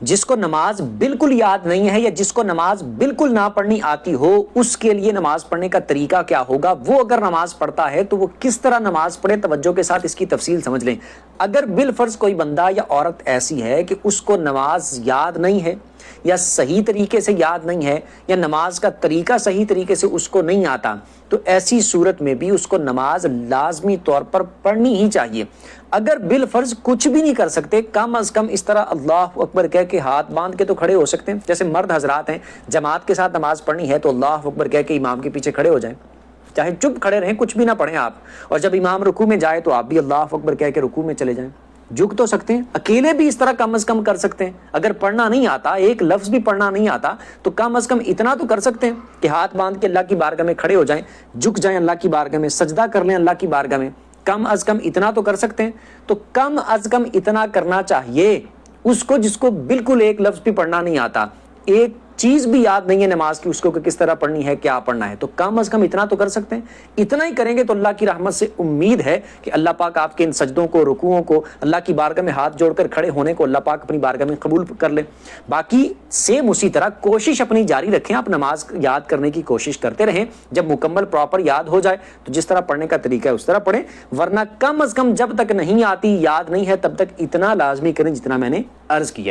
جس کو نماز بالکل یاد نہیں ہے یا جس کو نماز بالکل نہ پڑھنی آتی ہو، اس کے لیے نماز پڑھنے کا طریقہ کیا ہوگا، وہ اگر نماز پڑھتا ہے تو وہ کس طرح نماز پڑھے، توجہ کے ساتھ اس کی تفصیل سمجھ لیں۔ اگر بالفرض کوئی بندہ یا عورت ایسی ہے کہ اس کو نماز یاد نہیں ہے یا صحیح طریقے سے یاد نہیں ہے یا نماز کا طریقہ صحیح طریقے سے اس کو نہیں آتا، تو ایسی صورت میں بھی اس کو نماز لازمی طور پر پڑھنی ہی چاہیے۔ اگر بالفرض کچھ بھی نہیں کر سکتے، کم از کم اس طرح اللہ اکبر کہہ کے ہاتھ باندھ کے تو کھڑے ہو سکتے ہیں۔ جیسے مرد حضرات ہیں، جماعت کے ساتھ نماز پڑھنی ہے تو اللہ اکبر کہہ کے امام کے پیچھے کھڑے ہو جائیں، چاہے چپ کھڑے رہیں، کچھ بھی نہ پڑھیں آپ، اور جب امام رکوع میں جائے تو آپ بھی اللہ اکبر کہہ کے رکوع میں چلے جائیں۔ جھک تو سکتے ہیں، اکیلے بھی اس طرح کم از کم کر سکتے ہیں۔ اگر پڑھنا نہیں آتا، ایک لفظ بھی پڑھنا نہیں آتا، تو کم از کم اتنا تو کر سکتے ہیں کہ ہاتھ باندھ کے اللہ کی بارگاہ میں کھڑے ہو جائیں، جھک جائیں اللہ کی بارگاہ میں، سجدہ کر لیں اللہ کی بارگاہ میں، کم از کم اتنا تو کر سکتے ہیں۔ تو کم از کم اتنا کرنا چاہیے اس کو جس کو بالکل ایک لفظ بھی پڑھنا نہیں آتا، ایک چیز بھی یاد نہیں ہے نماز کی اس کو کہ کس طرح پڑھنی ہے، کیا پڑھنا ہے، تو کم از کم اتنا تو کر سکتے ہیں۔ اتنا ہی کریں گے تو اللہ کی رحمت سے امید ہے کہ اللہ پاک آپ کے ان سجدوں کو، رکوعوں کو، اللہ کی بارگاہ میں ہاتھ جوڑ کر کھڑے ہونے کو اللہ پاک اپنی بارگاہ میں قبول کر لے۔ باقی سیم اسی طرح کوشش اپنی جاری رکھیں، آپ نماز یاد کرنے کی کوشش کرتے رہیں، جب مکمل پراپر یاد ہو جائے تو جس طرح پڑھنے کا طریقہ ہے اس طرح پڑھیں، ورنہ کم از کم جب تک نہیں آتی، یاد نہیں ہے، تب تک اتنا لازمی کریں جتنا میں نے عرض کیا ہے۔